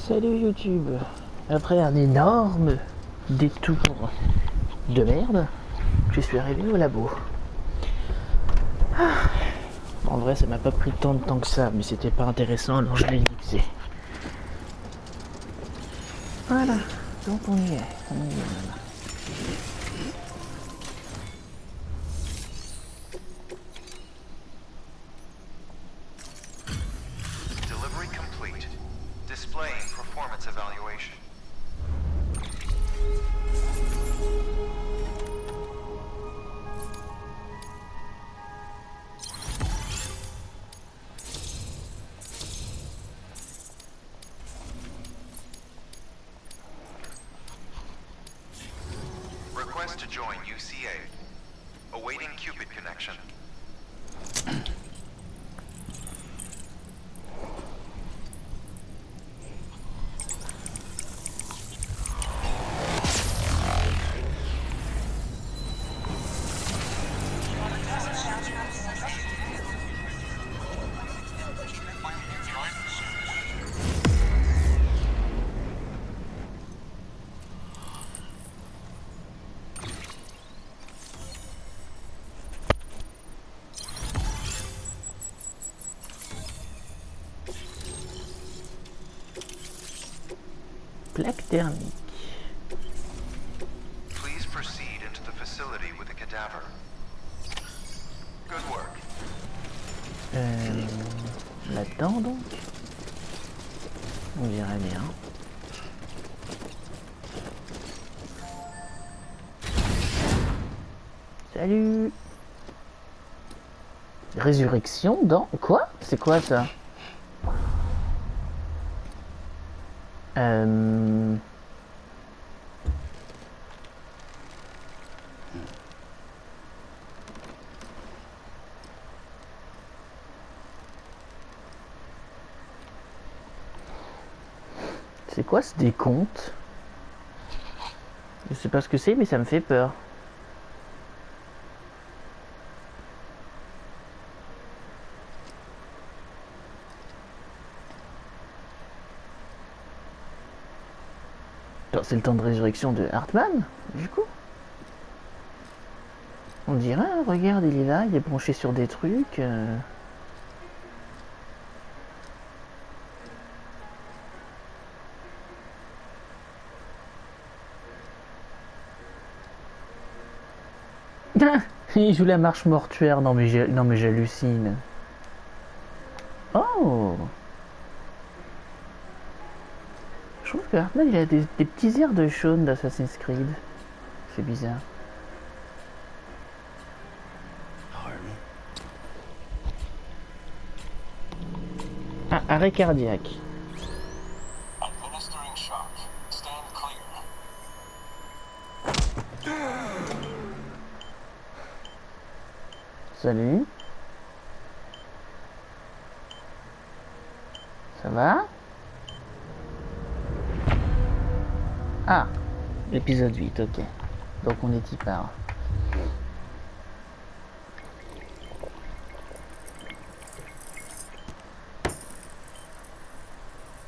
Salut YouTube. Après un énorme détour de merde, je suis arrivé au labo. En vrai, ça m'a pas pris tant de temps que ça, mais c'était pas intéressant, alors je l'ai mixé. Voilà, donc on y est même. Delivery complete. Displaying performance evaluation. Request to join UCA. Awaiting Cupid connection. Plaque thermique. Please proceed into the facility with the cadaver. Good work. Là-dedans donc. On dirait bien. Salut. Résurrection dans... Quoi? C'est quoi ça? C'est quoi ce décompte? Je sais pas ce que c'est, mais ça me fait peur. C'est le temps de résurrection de Hartman, du coup. On dirait, hein, regarde, il est là, il est branché sur des trucs. Il joue la marche mortuaire, non mais j'hallucine. Oh! Je trouve que Hartman, il a des petits airs de Shaun d'Assassin's Creed. C'est bizarre. Ah, arrêt cardiaque. Administering shock. Stand clear. Salut. Ça va? Ah, épisode 8, ok. Donc on est y part.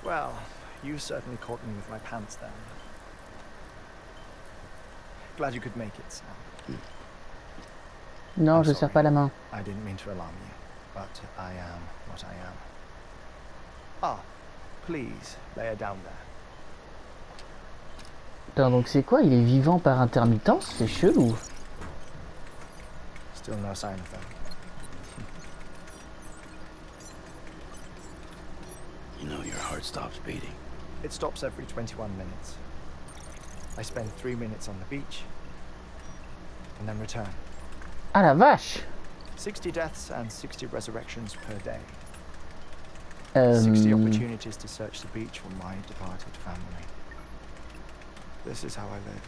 Well, you certainly caught me with my pants down. Glad you could make it, Sam. Non, I'm je serre sorry. pas la main. I didn't mean to alarm you, but I am what I am. Ah, please, lay her down there. Attends, donc c'est quoi? Il est vivant par intermittence? C'est chelou. Still no sign of them. You know your heart stops beating. It stops every 21 minutes. I spend 3 minutes on the beach, and then return. Ah la vache! 60 deaths and 60 resurrections per day. 60 opportunities to search the beach for my departed family. This is how I live.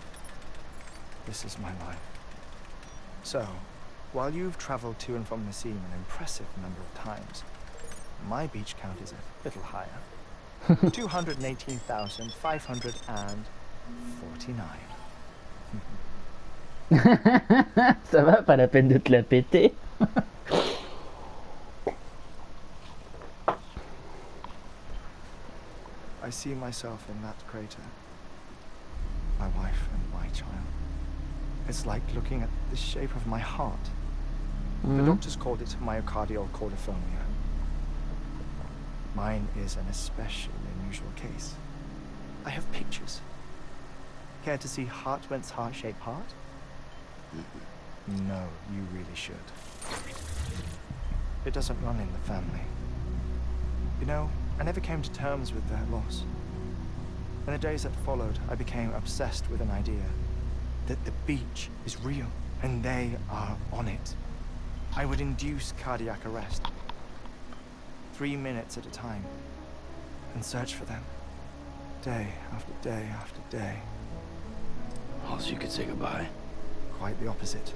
This is my life. So, while you've traveled to and from the scene an impressive number of times, my beach count is a little higher. 218,549. Ça va, pas la peine de te la péter. I see myself in that crater. My wife and my child. It's like looking at the shape of my heart. The doctors called it myocardial cordiformia. Mine is an especially unusual case. I have pictures. Care to see Hartmann's heart-shaped heart? No, you really should. It doesn't run in the family. You know, I never came to terms with their loss. In the days that followed, I became obsessed with an idea that the beach is real and they are on it. I would induce cardiac arrest, 3 minutes at a time, and search for them, day after day after day. Also, you could say goodbye. Quite the opposite.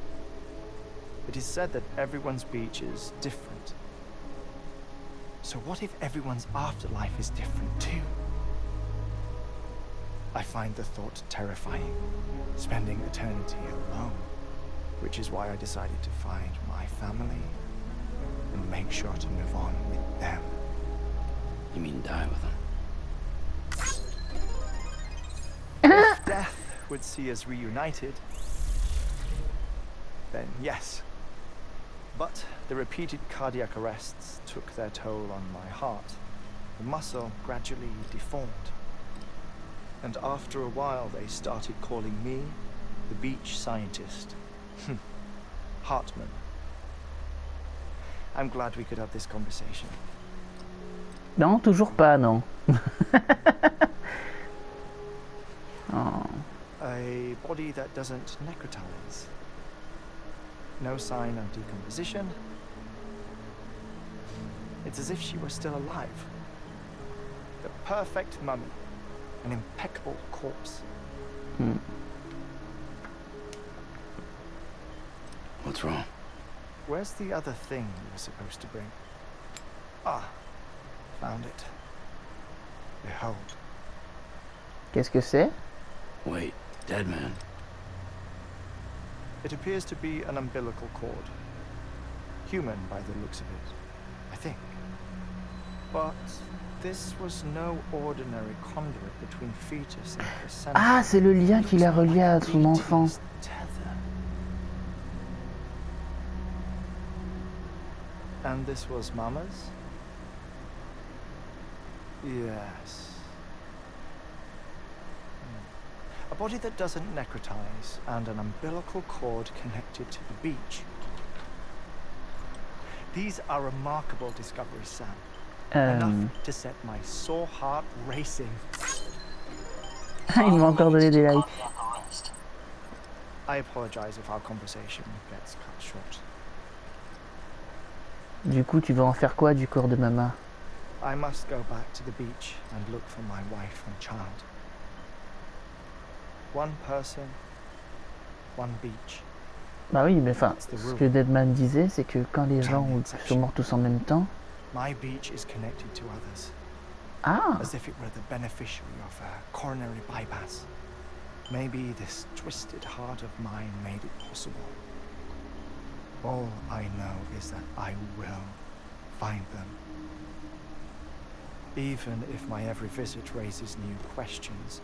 It is said that everyone's beach is different. So what if everyone's afterlife is different too? I find the thought terrifying, spending eternity alone, which is why I decided to find my family and make sure to move on with them. You mean die with them? If death would see us reunited, then yes. But the repeated cardiac arrests took their toll on my heart. The muscle gradually deformed. And after a while, they started calling me the beach scientist. Hartmann. I'm glad we could have this conversation. Non, toujours pas, non. Oh. A body that doesn't necrotize. No sign of decomposition. It's as if she were still alive. The perfect mummy. An impeccable corpse. What's wrong? Where's the other thing you were supposed to bring? Ah, found it. Behold. Qu'est-ce que c'est? Wait, dead man. It appears to be an umbilical cord. Human by the looks of it, I think. But this was no ordinary conduit between fetus and placenta. Ah, c'est le lien qu'il a relié à son enfant. And this was Mama's? Yes. A body that doesn't necrotize and an umbilical cord connected to the beach. These are remarkable discoveries, Sam. Enough to set my sore heart racing. Il m'a encore donné des likes. I apologize if our conversation gets cut short. Du coup, tu vas en faire quoi du corps de maman? I must go back to the beach and look for my wife and child. One person, one beach. Bah oui, mais enfin, ce que Deadman disait, c'est que quand les gens sont morts tous en même temps... My beach is connected to others. Ah! As if it were the beneficiary of a coronary bypass. Maybe this twisted heart of mine made it possible. All I know is that I will find them. Even if my every visit raises new questions.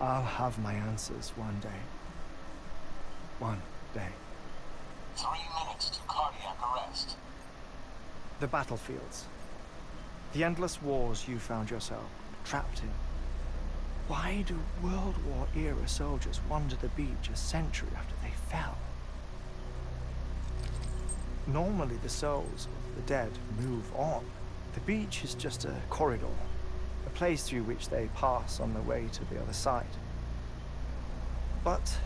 I'll have my answers one day. One day. 3 minutes to cardiac arrest. The battlefields. The endless wars you found yourself trapped in. Why do World War era soldiers wander the beach a century after they fell? Normally the souls of the dead move on. The beach is just a corridor, a place through which they pass on their way to the other side. But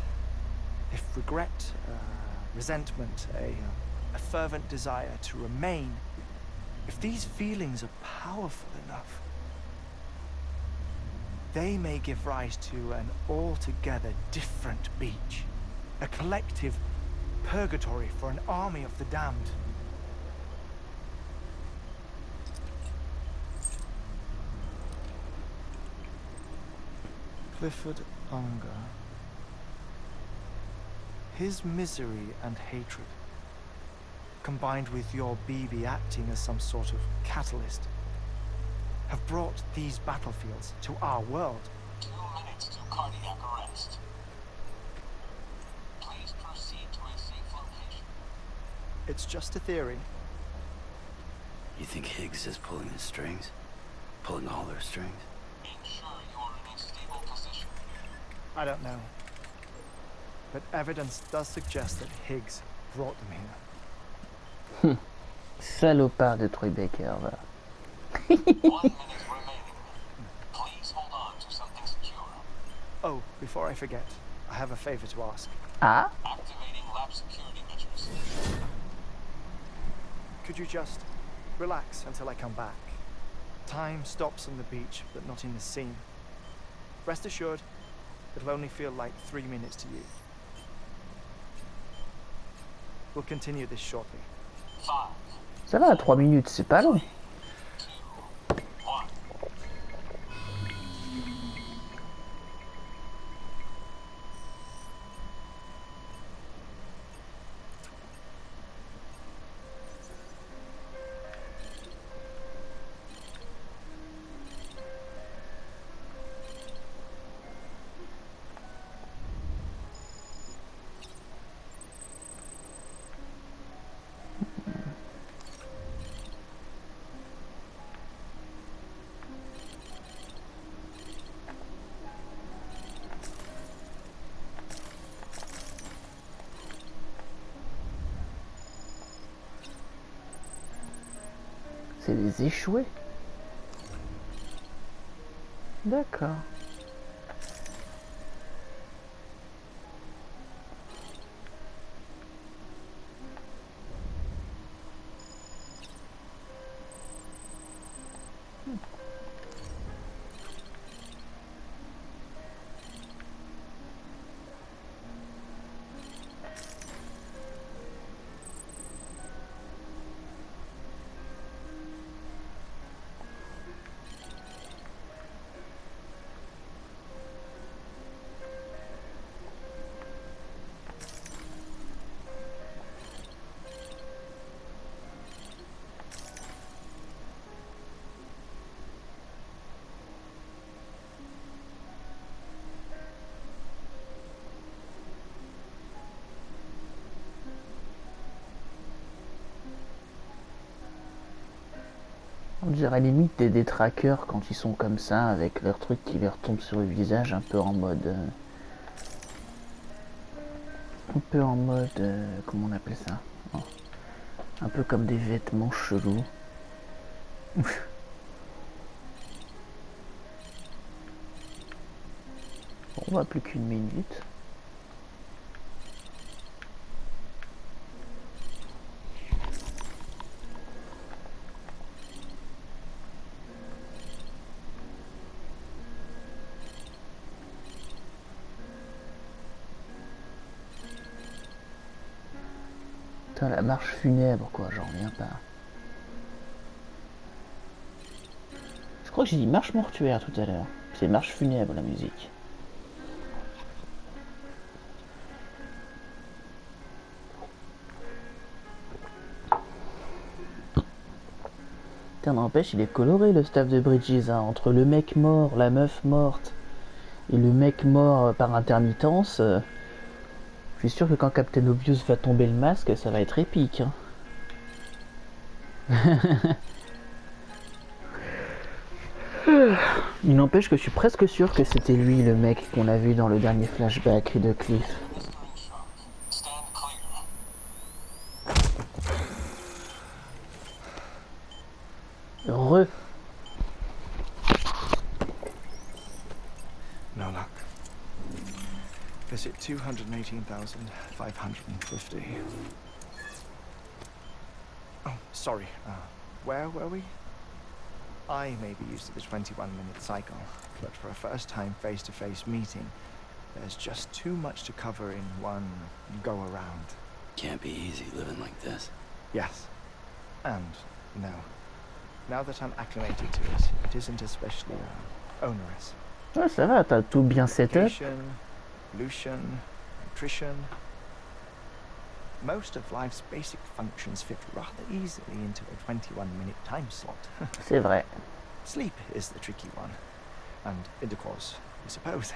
if regret, resentment, a fervent desire to remain, if these feelings are powerful enough, they may give rise to an altogether different beach, a collective purgatory for an army of the damned. Clifford Unger. His misery and hatred, combined with your BB acting as some sort of catalyst, have brought these battlefields to our world. 2 minutes to cardiac arrest. Please proceed to a safe location. It's just a theory. You think Higgs is pulling the strings? Pulling all their strings? Ensure you are in a stable position. I don't know. But evidence does suggest that Higgs brought them here. Salopard de Tribeca, va. 1 minute remaining. Please hold on to something secure. Oh, before I forget, I have a favor to ask. Ah, Activating lab security measures. Could you just relax until I come back? Time stops on the beach, but not in the scene. Rest assured, it'll only feel like 3 minutes to you. We'll continue this shortly. 5, ça va, 3 minutes, c'est pas long. 2, 1. C'est des échoués. D'accord. On dirait limite des détraqueurs quand ils sont comme ça, avec leurs trucs qui leur tombent sur le visage, un peu en mode... comment on appelle ça? Oh. Un peu comme des vêtements chelous. Bon, on va plus qu'une minute. Putain, la marche funèbre, quoi, j'en reviens pas. Je crois que j'ai dit marche mortuaire tout à l'heure. C'est marche funèbre, la musique. Putain, n'empêche, il est coloré le staff de Bridges, hein. Entre le mec mort, la meuf morte et le mec mort par intermittence. Je suis sûr que quand Captain Obvious va tomber le masque, ça va être épique. Hein. Il n'empêche que je suis presque sûr que c'était lui le mec qu'on a vu dans le dernier flashback de Cliff. Stand clear. Heureux. No luck. Visit 218,550. Oh, sorry. Where were we? I may be used to the 21-minute cycle, but for a first-time face-to-face meeting, there's just too much to cover in one go-around. Can't be easy living like this. Yes. And, now that I'm acclimated to it, it isn't especially onerous. Ouais, ça va, t'as tout bien set up. Pollution, nutrition. Most of life's basic functions fit rather easily into a 21-minute time slot. C'est vrai. Sleep is the tricky one. And intercourse, I suppose.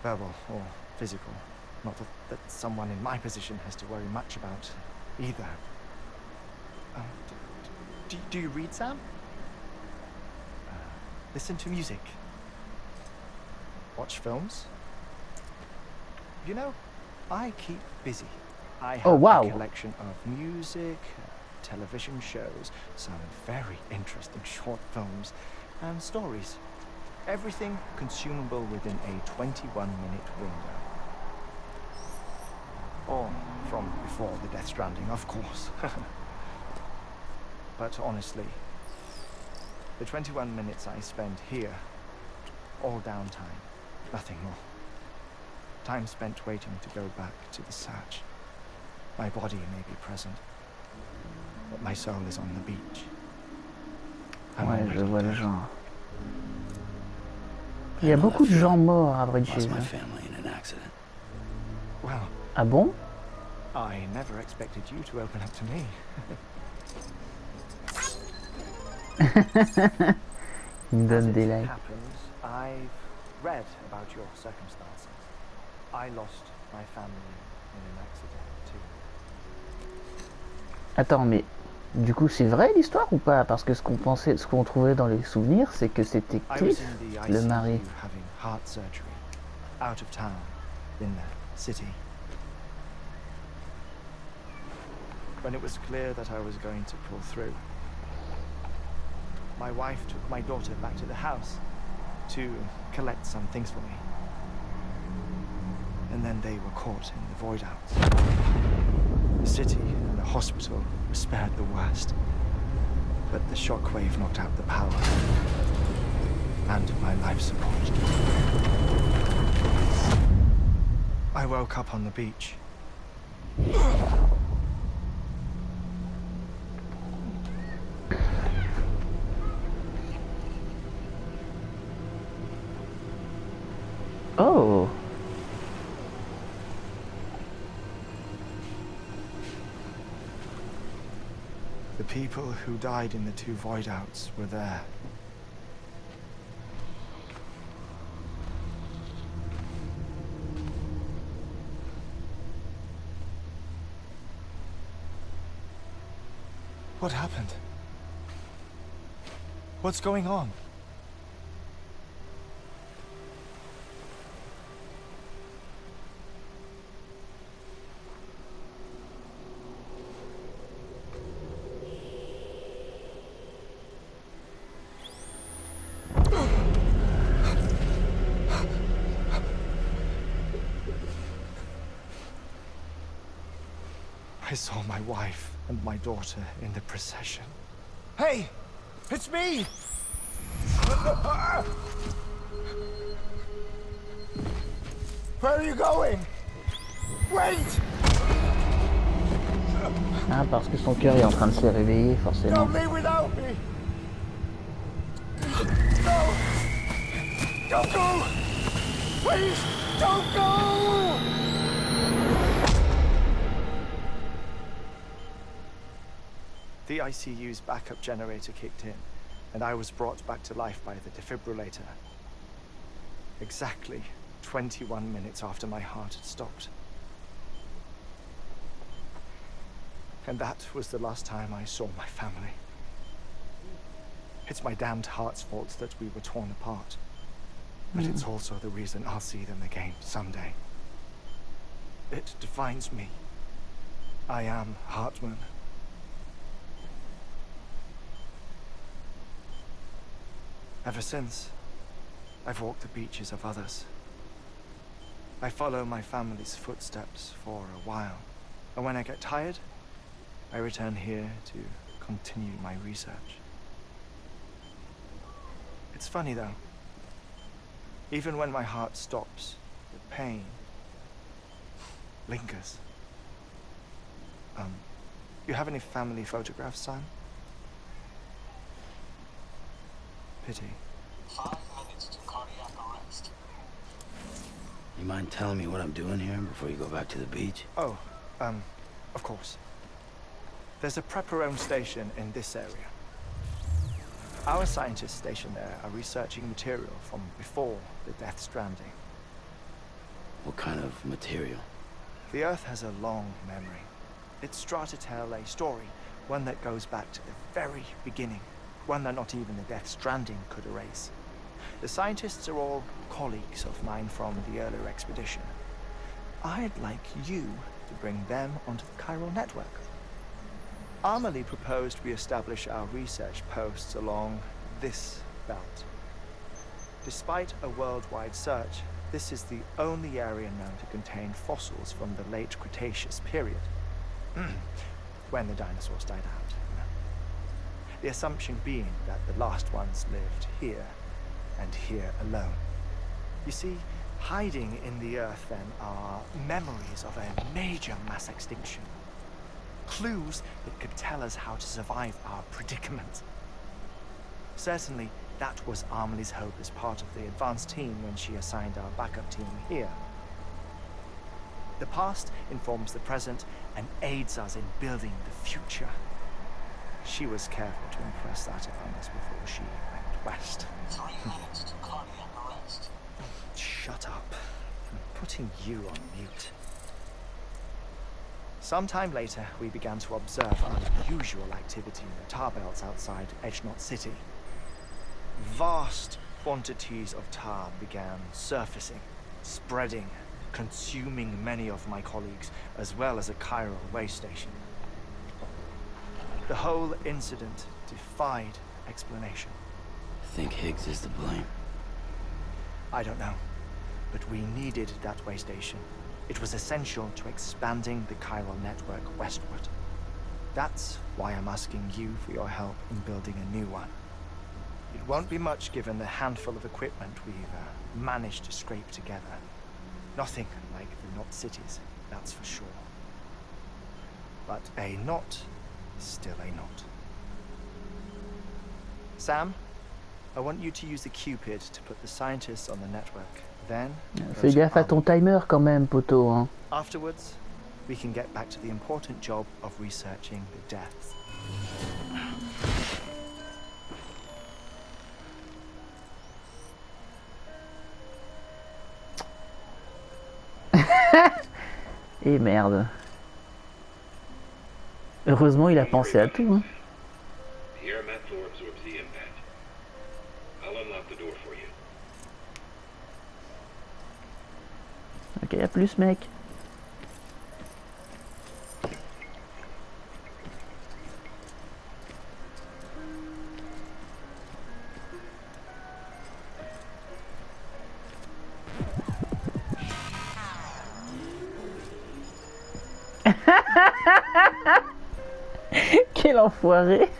Verbal or physical. Not that someone in my position has to worry much about either. Do you read, Sam? Listen to music. Watch films. You know, I keep busy. I have Oh, wow. a collection of music, television shows, some very interesting short films, and stories. Everything consumable within a 21-minute window. Or from before the Death Stranding, of course. But honestly, the 21 minutes I spend here, all downtime, nothing more. Time spent waiting to go back to the search. My body may be present, but my soul is on the beach. I'm Ouais, je already vois le dead. genre. Il y a beaucoup de gens morts à Bridges. Lost my family in an accident. Well, Ah bon? I never expected you to open up to me. Il me As donne it des likes. happens, I've read about your circumstances. I lost my family in an accident too. Attends, mais du coup, c'est vrai l'histoire ou pas? Parce que ce qu'on trouvait dans les souvenirs, c'est que c'était I was Cliff, in the le ICU mari. having heart surgery, out of town, in the city. When it was clear that I was going to pull through, my wife took my daughter back to the house to collect some things for me. And then they were caught in the void outs. The city and the hospital were spared the worst, but the shockwave knocked out the power and my life support. I woke up on the beach. Oh! The people who died in the two void outs were there. What happened? What's going on? I saw my wife and my daughter in the procession. Hey! It's me! Where are you going? Wait! Ah, parce que son cœur est en train de se réveiller, forcément. Don't leave without me! No! Don't go! Please, don't go! The ICU's backup generator kicked in, and I was brought back to life by the defibrillator. Exactly 21 minutes after my heart had stopped. And that was the last time I saw my family. It's my damned heart's fault that we were torn apart. But it's also the reason I'll see them again someday. It defines me. I am Hartman. Ever since, I've walked the beaches of others. I follow my family's footsteps for a while, and when I get tired, I return here to continue my research. It's funny though. Even when my heart stops, the pain lingers. You have any family photographs, Sam? Pity. 5 minutes to cardiac arrest. You mind telling me what I'm doing here before you go back to the beach? Oh, of course. There's a prepper-owned station in this area. Our scientists stationed there are researching material from before the Death Stranding. What kind of material? The Earth has a long memory. It's trying to tell a story, one that goes back to the very beginning, one that not even the Death Stranding could erase. The scientists are all colleagues of mine from the earlier expedition. I'd like you to bring them onto the chiral network. Amelie proposed we establish our research posts along this belt. Despite a worldwide search, this is the only area known to contain fossils from the late Cretaceous period. When the dinosaurs died out. The assumption being that the last ones lived here, and here alone. You see, hiding in the Earth then are memories of a major mass extinction. Clues that could tell us how to survive our predicament. Certainly, that was Amelie's hope as part of the advanced team when she assigned our backup team here. The past informs the present and aids us in building the future. She was careful to impress that upon us before she went west. 3 minutes to cardiac arrest. Shut up. I'm putting you on mute. Sometime later, we began to observe unusual activity in the tar belts outside Edgenot City. Vast quantities of tar began surfacing, spreading, consuming many of my colleagues, as well as a chiral waste station. The whole incident defied explanation. Think Higgs is to blame? I don't know, but we needed that way station. It was essential to expanding the chiral network westward. That's why I'm asking you for your help in building a new one. It won't be much given the handful of equipment we've managed to scrape together. Nothing like the knot cities, that's for sure. But a knot is still a knot. Sam, I want you to use the Cupid to put the scientists on the network. Then, Fais gaffe à ton timer quand même, poteau. Hein. afterwards, we can get back to the important job of researching the deaths. Et merde. Heureusement, il a pensé à tout. Hein. The air mat floor absorbs the impact. I'll unlock the door for you. Ok, à plus, mec. Quel enfoiré.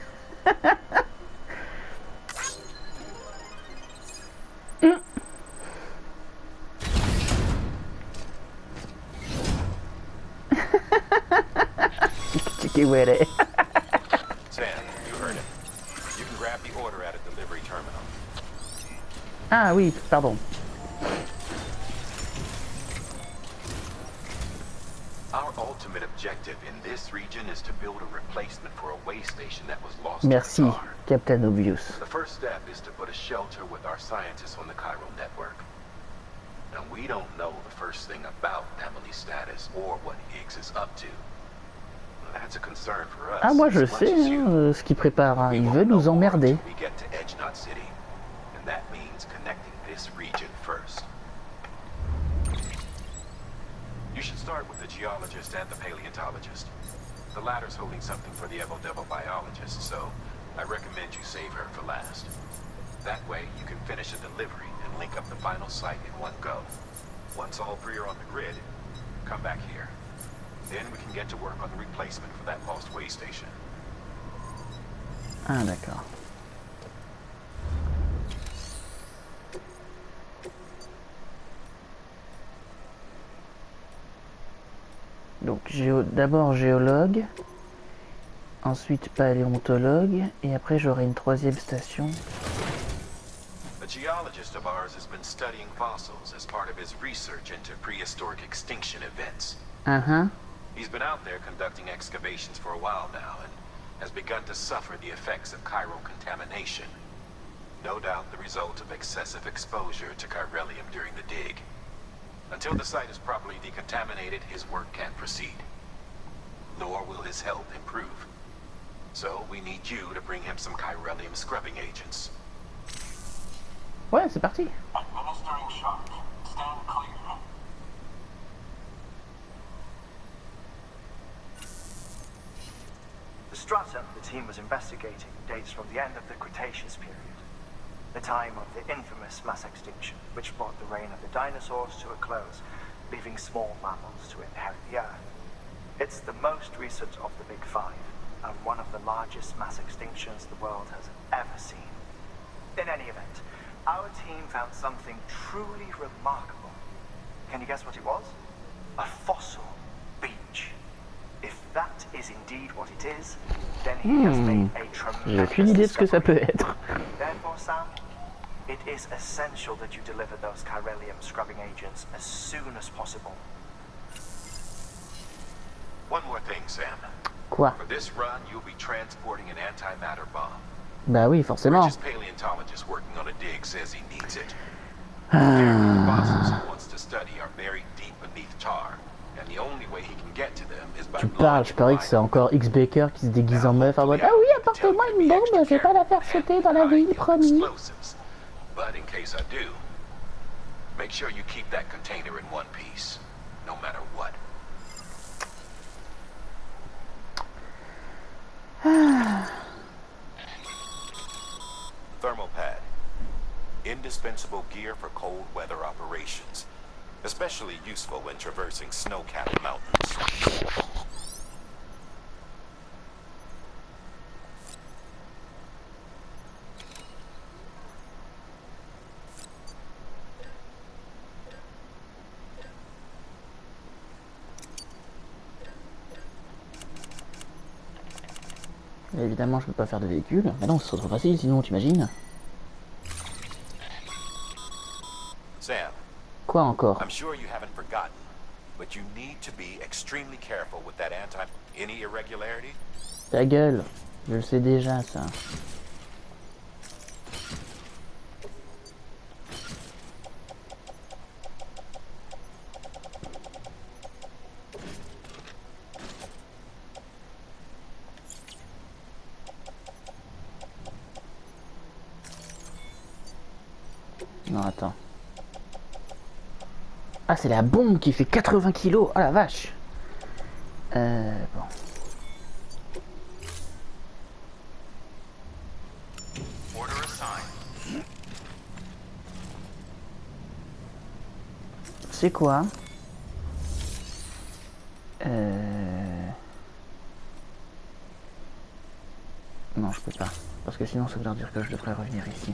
Chiquihuere. Sam, you heard him. You can grab the order at a delivery terminal. Ah oui, pardon. Our ultimate objective in this region is to build a replacement for a way station that was lost Merci, to the tar. Captain Obvious. The first step is to put a shelter with our scientists on the chiral network. Now, we don't know the first thing about Emily's status or what Higgs is up to. Well, that's a concern for us. Ah, moi je as much sais as you. hein, ce qu'il prépare. Hein. We Il won't veut know nous more emmerder. until we get to Edgenot City, and that means connecting this region first. You should start with the geologist and the paleontologist. The latter's holding something for the Evo-Devo biologist, so I recommend you save her for last. That way, you can finish a delivery and link up the final site in one go. Once all three are on the grid, come back here. Then we can get to work on the replacement for that lost way station. Ah d'accord. Donc d'abord géologue, ensuite paléontologue, et après j'aurai une troisième station. A geologist of ours has been studying fossils as part of his research into prehistoric extinction events. He's been out there conducting excavations for a while now and has begun to suffer the effects of chiral contamination. No doubt the result of excessive exposure to chiralium during the dig. Until the site is properly decontaminated, his work can't proceed. Nor will his health improve. So we need you to bring him some chiralium scrubbing agents. Ouais, c'est parti. Administering shock. Stand clear. The strata the team was investigating dates from the end of the Cretaceous period, the time of the infamous mass extinction, which brought the reign of the dinosaurs to a close, leaving small mammals to inherit the Earth. It's the most recent of the Big Five, and one of the largest mass extinctions the world has ever seen. In any event, our team found something truly remarkable. Can you guess what it was? A fossil beach. If that is indeed what it is, then he has made a J'ai aucune idée de ce que ça peut être. Therefore, Sam, it is essential that you deliver those chiralium scrubbing agents as soon as possible. One more thing, Sam. Quoi? For this run, you'll be transporting an antimatter bomb. Bah oui, forcément. Bridges' paleontologist working on a dig says he needs it. Apparently, the fossils he wants to study are buried deep beneath tar, and the only way he can get to them is by Tu parles, je parie que c'est encore X Baker qui se déguise en meuf en mode ah oui, apportez-moi une bombe, je vais pas la faire sauter dans la ville, promis. But in case I do, make sure you keep that container in one piece, no matter what. Thermal pad. Indispensable gear for cold weather operations. Especially useful when traversing snow-capped mountains. Évidemment, je peux pas faire de véhicule. Bah non, ce serait trop facile, sinon, t'imagines? Sam, Quoi encore? I'm sure you haven't forgotten, but you need to be extremely careful with that Any irregularity? Ta gueule, je le sais déjà, ça. Non, attends. Ah, c'est la bombe qui fait 80 kilos. Oh la vache. Bon. Order assigned. C'est quoi? Non, je peux pas. Parce que sinon, ça veut dire que je devrais revenir ici.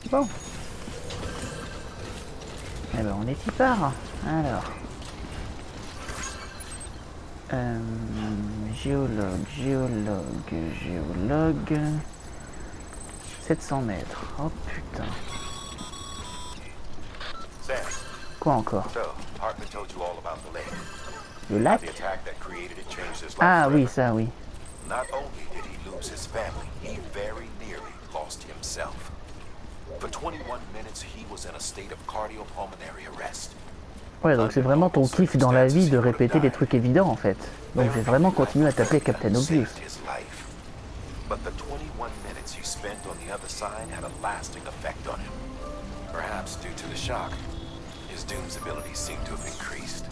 Bon. Eh ben, on est y part. Alors. Géologue. 700 mètres. Oh putain. Sam, Quoi encore? so Hartman told you all about the lake. Le lac? The attack that created it changed his life Ah oui, forever. ça oui. Not only did he lose his family, he very nearly lost himself. For 21 minutes, he was in a state of cardiopulmonary arrest. Ouais, donc c'est vraiment ton kiff dans la vie de répéter des trucs évidents en fait. Donc je vais vraiment continuer à t'appeler Captain Obvious. Saved his life. But the 21 minutes you spent on the other side had a lasting effect on him. Perhaps due to the shock, his Doom's abilities seem to have increased.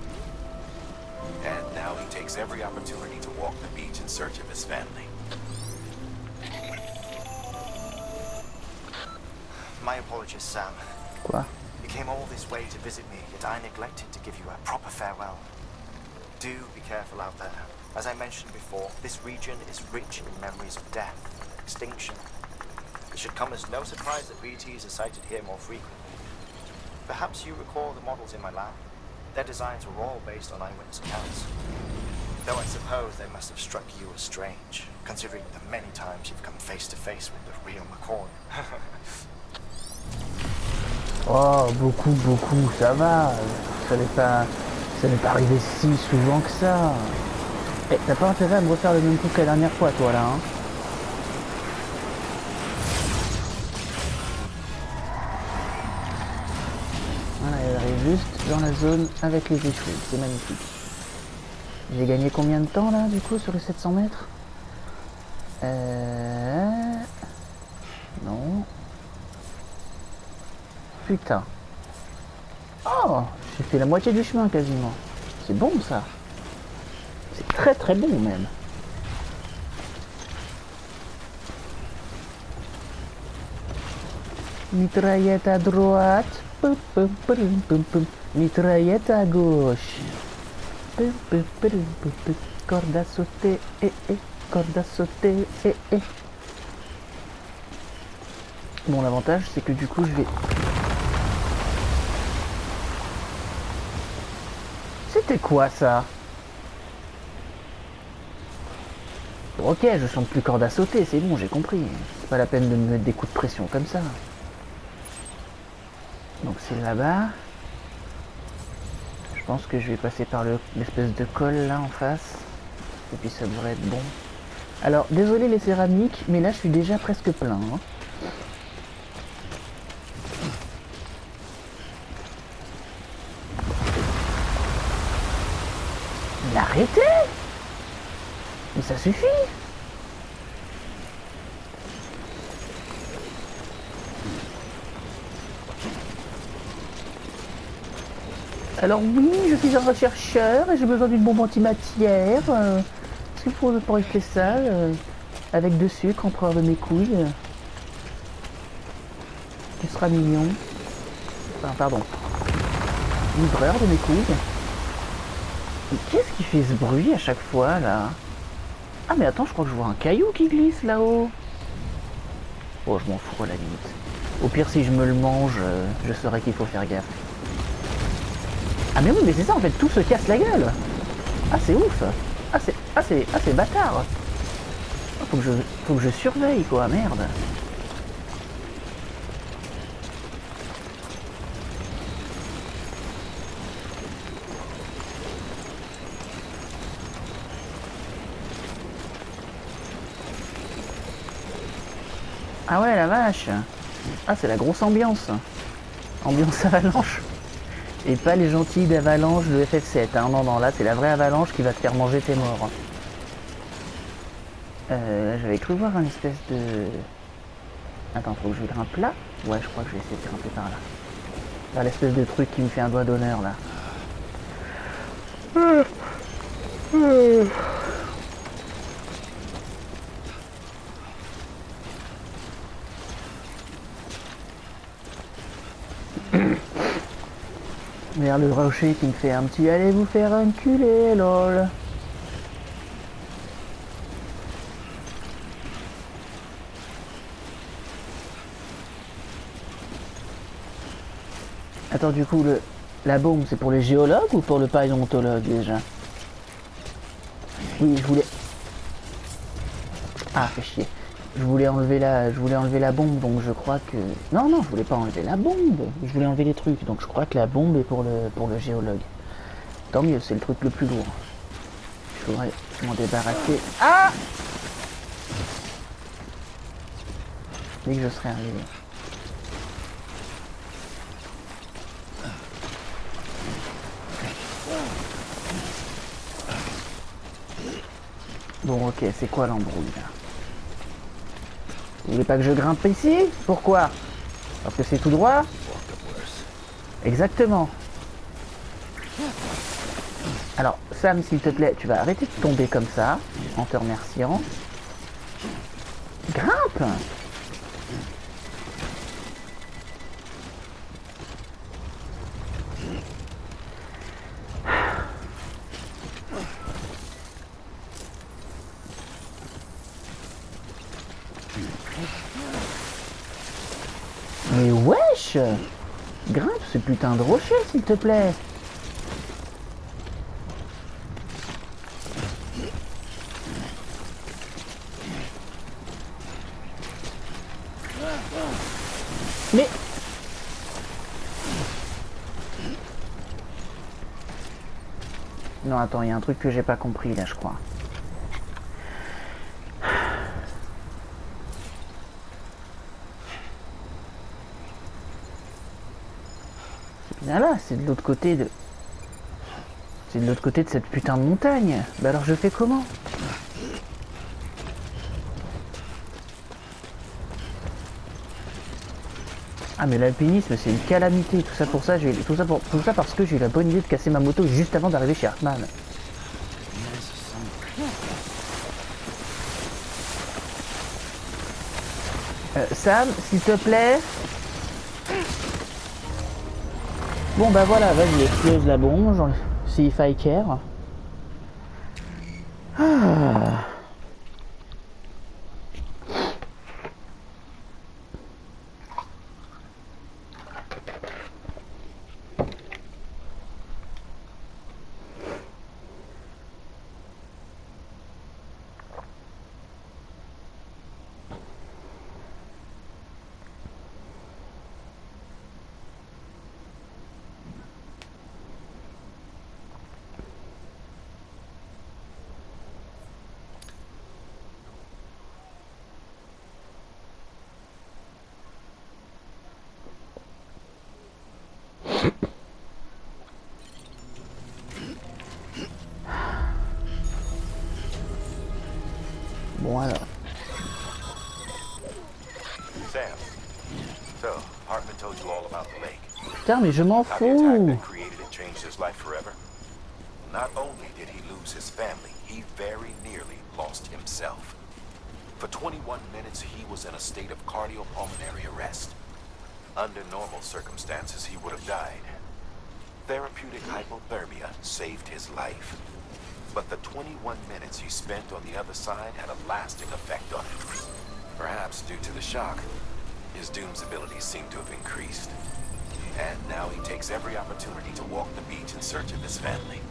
And now he takes every opportunity to walk the beach in search of his family. My apologies, Sam. Quoi? You came all this way to visit me, yet I neglected to give you a proper farewell. Do be careful out there. As I mentioned before, this region is rich in memories of death, extinction. It should come as no surprise that BTs are sighted here more frequently. Perhaps you recall the models in my lab? Their designs were all based on eyewitness accounts. Though I suppose they must have struck you as strange, considering the many times you've come face to face with the real McCoy. Oh, beaucoup, ça va. Ça n'est pas arrivé si souvent que ça. Eh, t'as pas intérêt à me refaire le même coup que la dernière fois, toi, là, hein? J'arrive juste dans la zone avec les échoués, c'est magnifique. J'ai gagné combien de temps là du coup sur les 700 mètres? Non. Putain. Oh, j'ai fait la moitié du chemin quasiment. C'est bon ça. C'est très très bon même. Mitraillette à droite. Pum, pum, pum, pum, pum. Mitraillette à gauche. Pum, pum, pum, pum, pum. Corde à sauter. Corde à sauter. Bon, l'avantage c'est que du coup je vais... C'était quoi ça? Bon, ok, je chante plus corde à sauter, c'est bon, j'ai compris. C'est pas la peine de me mettre des coups de pression comme ça. Donc c'est là-bas. Je pense que je vais passer par l'espèce de col là en face. Et puis ça devrait être bon. Alors, désolé les céramiques, mais là je suis déjà presque plein. Hein. Mais arrêtez! Mais ça suffit! Alors oui, je suis un rechercheur et j'ai besoin d'une bombe antimatière. Est-ce que vous pourriez faire ça avec de sucre, empereur de mes couilles? Tu seras mignon. Enfin, pardon. Livreur de mes couilles. Mais qu'est-ce qui fait ce bruit à chaque fois là? Ah mais attends, je crois que je vois un caillou qui glisse là-haut. Oh, je m'en fous à la limite. Au pire, si je me le mange, je saurais qu'il faut faire gaffe. Ah mais oui, mais c'est ça en fait, tout se casse la gueule. Ah c'est ouf. Ah c'est bâtard. Faut que je surveille quoi, merde. Ah ouais la vache. Ah c'est la grosse ambiance. Ambiance avalanche. Et pas les gentils d'avalanche de FF7. Hein. Non, non, là c'est la vraie avalanche qui va te faire manger tes morts. J'avais cru voir un espèce de... Attends, faut que je grimpe là? Ouais, je crois que je vais essayer de grimper par là. Par l'espèce de truc qui me fait un doigt d'honneur là. Vers le rocher qui me fait un petit allez vous faire enculer lol. Attends, du coup la bombe c'est pour les géologues ou pour le paléontologue déjà? Oui, je voulais... Ah, fait chier. Je voulais enlever la bombe, donc je crois que... Non, je voulais pas enlever la bombe. Je voulais enlever les trucs, donc je crois que la bombe est pour le géologue. Tant mieux, c'est le truc le plus lourd. Il faudrait m'en débarrasser. Ah! Dès que je serai arrivé. Bon, ok, c'est quoi l'embrouille là? Vous voulez pas que je grimpe ici? Pourquoi? Parce que c'est tout droit? Exactement. Alors, Sam, s'il te plaît, tu vas arrêter de tomber comme ça, en te remerciant. Grimpe! Mais wesh! Grimpe ce putain de rocher, s'il te plaît! Mais... Non, attends, il y a un truc que j'ai pas compris là, je crois. Voilà, c'est de l'autre côté de... C'est de l'autre côté de cette putain de montagne. Bah alors je fais comment? Ah mais l'alpinisme c'est une calamité, tout ça pour ça, tout ça parce que j'ai eu la bonne idée de casser ma moto juste avant d'arriver chez Hartmann. Sam, s'il te plaît. Bon bah voilà, vas-y, explose la bombe, see if I care. Ah. Bon alors. Sam, so Hartman told you all about the lake. Putain mais je m'en How the attack fous. that created it changed his life forever. Not only did he lose his family, he very nearly lost himself. For 21 minutes, he was in a state of cardiopulmonary arrest. Under normal circumstances, he would have died. Therapeutic hypothermia saved his life. But the 21 minutes he spent on the other side had a lasting effect on him. Perhaps due to the shock, his Doom's abilities seem to have increased. And now he takes every opportunity to walk the beach in search of his family.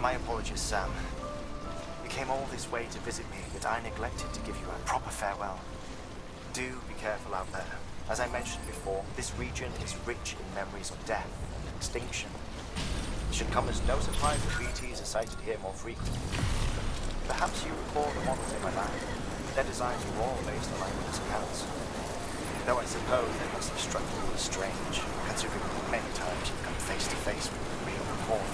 My apologies, Sam. You came all this way to visit me, but I neglected to give you a proper farewell. Do be careful out there. As I mentioned before, this region is rich in memories of death and extinction. It should come as no surprise that BTs are sighted here more frequently. Perhaps you recall the models in my lab. Their designs were all based on eyewitness accounts. Though I suppose they must have struck you as strange, considering many times you've come face to face with the real report.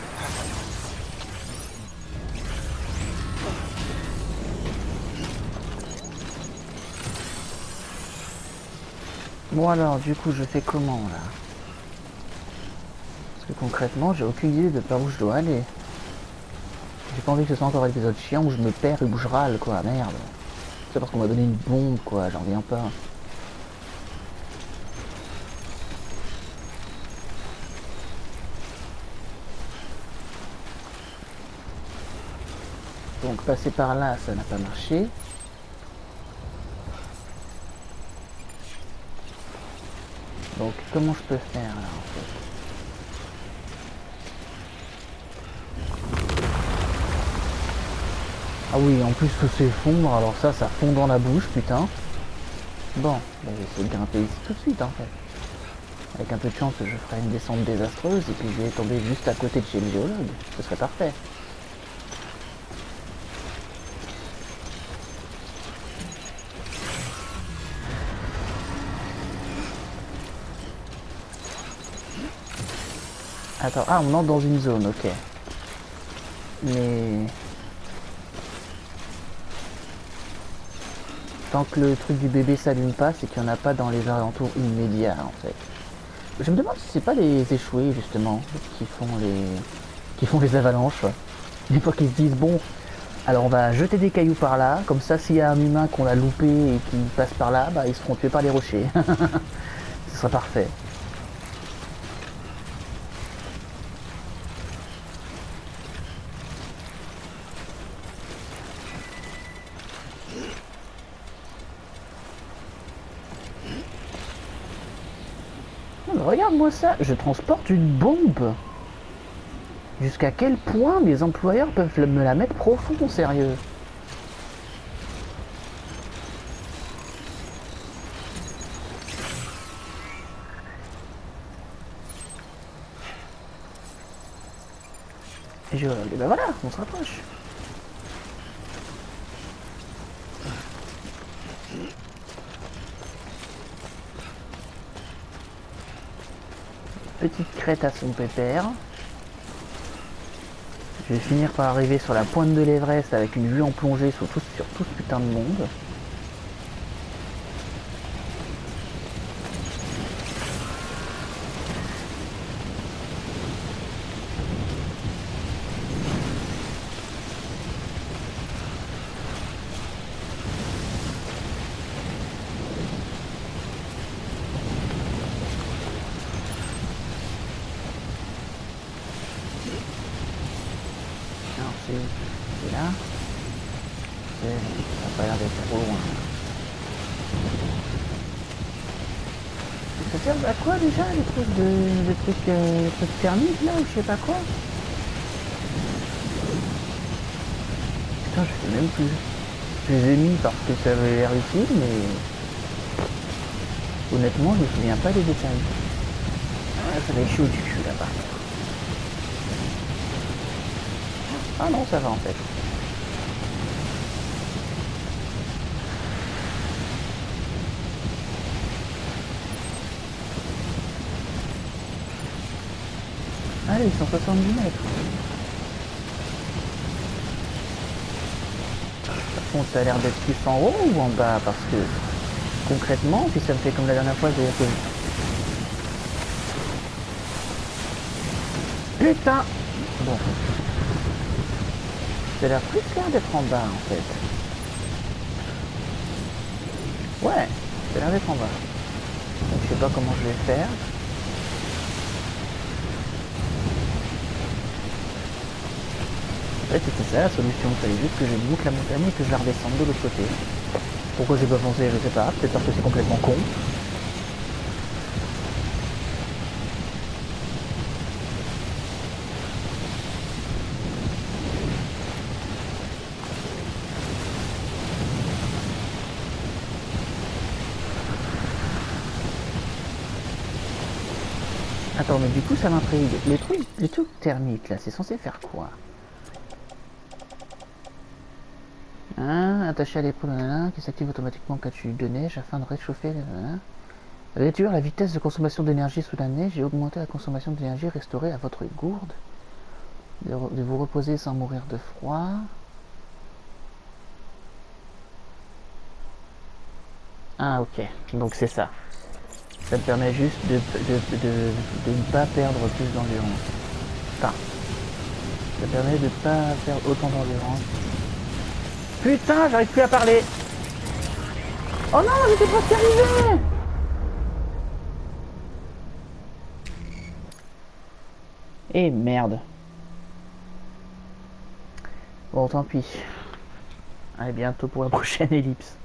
Bon alors, du coup, je fais comment là? Parce que concrètement, j'ai aucune idée de par où je dois aller. J'ai pas envie que ce soit encore un épisode chiant où je me perds et où je râle quoi, merde. C'est parce qu'on m'a donné une bombe quoi, j'en reviens pas. Donc passer par là, ça n'a pas marché. Donc comment je peux faire là en fait? Ah oui, en plus tout s'effondre, alors ça fond dans la bouche, putain. Bon, bah, je vais essayer de grimper ici tout de suite en fait. Avec un peu de chance, je ferai une descente désastreuse et puis je vais tomber juste à côté de chez le géologue. Ce serait parfait. Attends, ah on entre dans une zone, ok. Mais... tant que le truc du bébé s'allume pas, c'est qu'il n'y en a pas dans les alentours immédiats en fait. Je me demande si c'est pas les échoués justement qui font les avalanches. Une fois qu'ils se disent bon, alors on va jeter des cailloux par là, comme ça s'il y a un humain qu'on a loupé et qui passe par là, bah ils seront tués par les rochers. Ce sera parfait. Regarde-moi ça, je transporte une bombe. Jusqu'à quel point mes employeurs peuvent me la mettre profond, sérieux? Et ben voilà, on se rapproche. petite crête à son pépère. Je vais finir par arriver sur la pointe de l'Everest avec une vue en plongée sur tout ce putain de monde. C'est là. Ça n'a pas l'air d'être trop loin. Ça sert à quoi déjà les trucs thermiques là ou je sais pas quoi? Putain, je sais même plus. Je les ai mis parce que ça avait l'air utile, mais honnêtement je me souviens pas des détails. Ah, ça va être chaud du cul là-bas. Ah non, ça va en fait. Allez, 170 mètres. Par contre, ça a l'air d'être plus en haut ou en bas, parce que concrètement, si ça me fait comme la dernière fois, c'est-à-dire que... Putain. Bon. Ça a l'air plus clair d'être en bas en fait. Ouais, ça a l'air d'être en bas. Donc, je sais pas comment je vais faire. En fait, c'était ça la solution. Il fallait juste que je boucle la montagne et que je la redescende de l'autre côté. Pourquoi j'ai pas pensé, je sais pas. Peut-être parce que c'est complètement con. Attends, mais du coup ça m'intrigue. Les trucs thermiques là, c'est censé faire quoi? Hein, attaché à l'épaule, qui s'active automatiquement quand tu de neige afin de réchauffer. Réduire la vitesse de consommation d'énergie sous la neige et augmenter la consommation d'énergie restaurée à votre gourde. De vous reposer sans mourir de froid. Ah ok, donc c'est ça. Ça me permet juste de ne pas perdre plus d'endurance. Enfin, ça permet de ne pas perdre autant d'endurance. Putain, j'arrive plus à parler. Oh non, j'étais presque arrivé. Eh merde. Bon, tant pis. Allez, bientôt pour la prochaine ellipse.